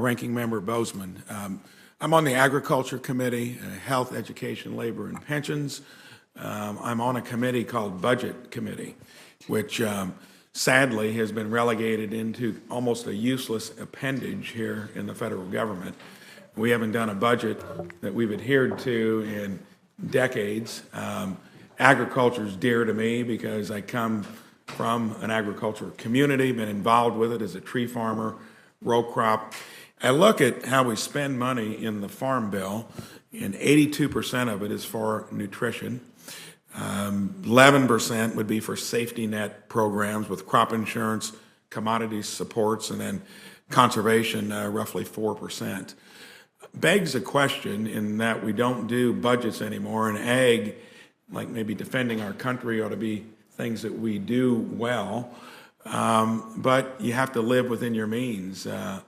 Ranking Member Bozeman. I'm on the Agriculture Committee, Health, Education, Labor, and Pensions. I'm on a committee called Budget Committee, which sadly has been relegated into almost a useless appendage here in the federal government. We haven't done a budget that we've adhered to in decades. Agriculture is dear to me because I come from an agricultural community, been involved with it as a tree farmer, row crop. I look at how we spend money in the Farm Bill, and 82% of it is for nutrition. 11% would be for safety net programs with crop insurance, commodity supports, and then conservation, roughly 4%. Begs a question in that we don't do budgets anymore, and ag, like maybe defending our country, ought to be things that we do well, but you have to live within your means. I'd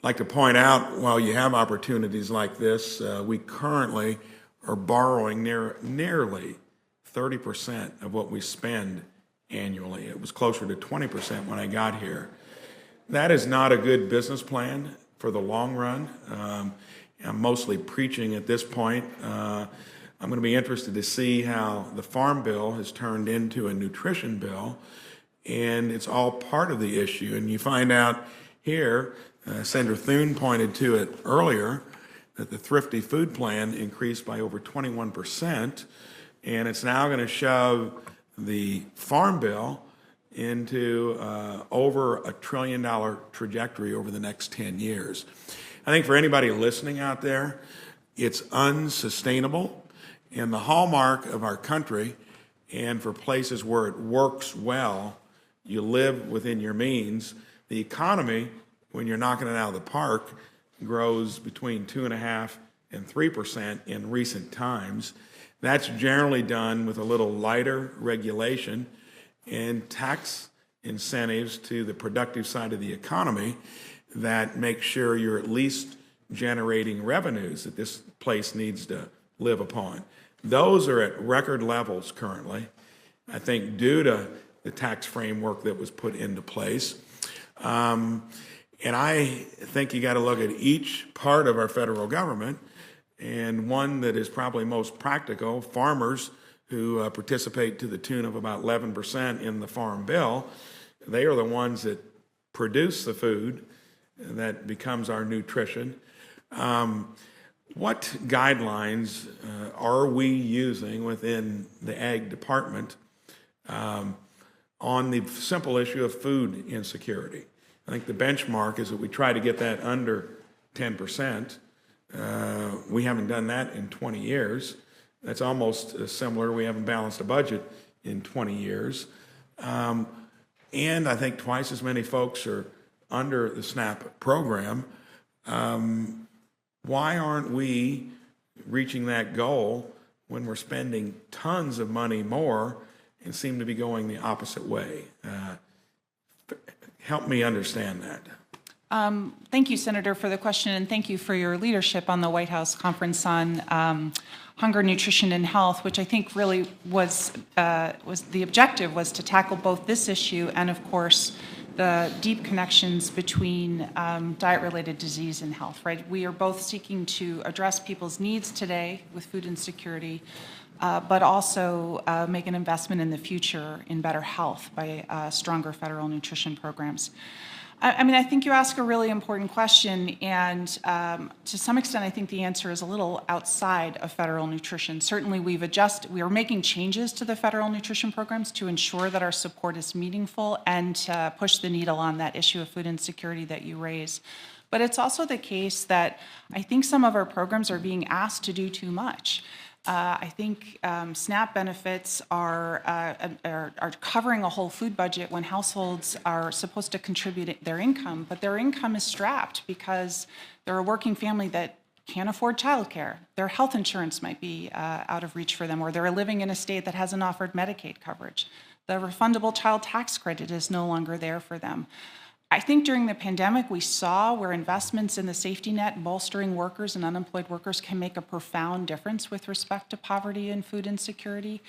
like to point out, while you have opportunities like this, we currently are borrowing nearly 30% of what we spend annually. It was closer to 20% when I got here. That is not a good business plan for the long run. I'm mostly preaching at this point. I'm going to be interested to see how the Farm Bill has turned into a nutrition bill, and it's all part of the issue. And you find out here, Senator Thune pointed to it earlier, that the Thrifty Food Plan increased by over 21%, and it's now going to shove the Farm Bill into over $1 trillion trajectory over the next 10 years. I think for anybody listening out there, it's unsustainable, and the hallmark of our country, and for places where it works well, you live within your means. The economy, when you're knocking it out of the park, grows between 2.5% and 3% in recent times. That's generally done with a little lighter regulation and tax incentives to the productive side of the economy that make sure you're at least generating revenues that this place needs to live upon. Those are at record levels currently, I think, due to the tax framework that was put into place. And I think you got to look at each part of our federal government, and one that is probably most practical, farmers who participate to the tune of about 11% in the Farm Bill. They are the ones that produce the food that becomes our nutrition. What guidelines are we using within the ag department on the simple issue of food insecurity? I think the benchmark is that we try to get that under 10%. We haven't done that in 20 years. That's almost similar. We haven't balanced a budget in 20 years. And I think twice as many folks are under the SNAP program. Why aren't we reaching that goal when we're spending tons of money more and seem to be going the opposite way? Help me understand that. Thank you, Senator, for the question, and thank you for your leadership on the White House Conference on Hunger, Nutrition, and Health, which I think really was the objective was to tackle both this issue and, of course, the deep connections between diet-related disease and health, right? We are both seeking to address people's needs today with food insecurity, but also make an investment in the future in better health by stronger federal nutrition programs. I mean, I think you ask a really important question, and to some extent, I think the answer is a little outside of federal nutrition. Certainly, we are making changes to the federal nutrition programs to ensure that our support is meaningful and to push the needle on that issue of food insecurity that you raise. But it's also the case that I think some of our programs are being asked to do too much. I think SNAP benefits are covering a whole food budget when households are supposed to contribute their income, but their income is strapped because they're a working family that can't afford childcare. Their health insurance might be out of reach for them, or they're living in a state that hasn't offered Medicaid coverage. The refundable child tax credit is no longer there for them. I think during the pandemic, we saw where investments in the safety net, bolstering workers and unemployed workers, can make a profound difference with respect to poverty and food insecurity.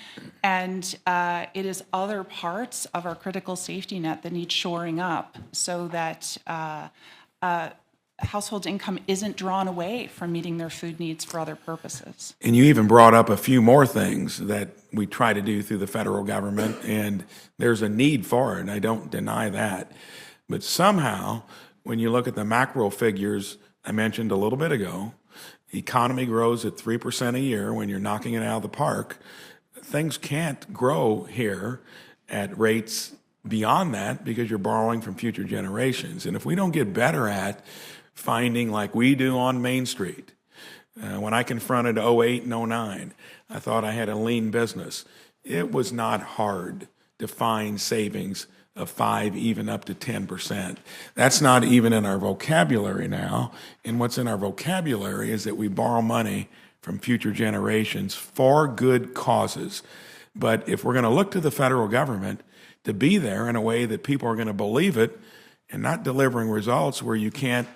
And it is other parts of our critical safety net that need shoring up so that household income isn't drawn away from meeting their food needs for other purposes. And you even brought up a few more things that we try to do through the federal government, and there's a need for it, and I don't deny that. But somehow, when you look at the macro figures I mentioned a little bit ago, the economy grows at 3% a year when you're knocking it out of the park. Things can't grow here at rates beyond that because you're borrowing from future generations. And if we don't get better at finding, like we do on Main Street, when I confronted '08 and '09, I thought I had a lean business. It was not hard to find savings of 5, even up to 10%. That's not even in our vocabulary now. And what's in our vocabulary is that we borrow money from future generations for good causes. But if we're going to look to the federal government to be there in a way that people are going to believe it and not delivering results where you can't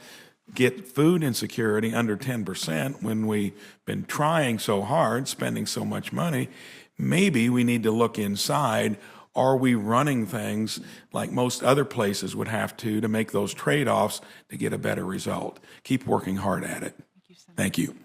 get food insecurity under 10% when we've been trying so hard, spending so much money, maybe we need to look inside. Are we running things like most other places would have to make those trade-offs to get a better result? Keep working hard at it. Thank you.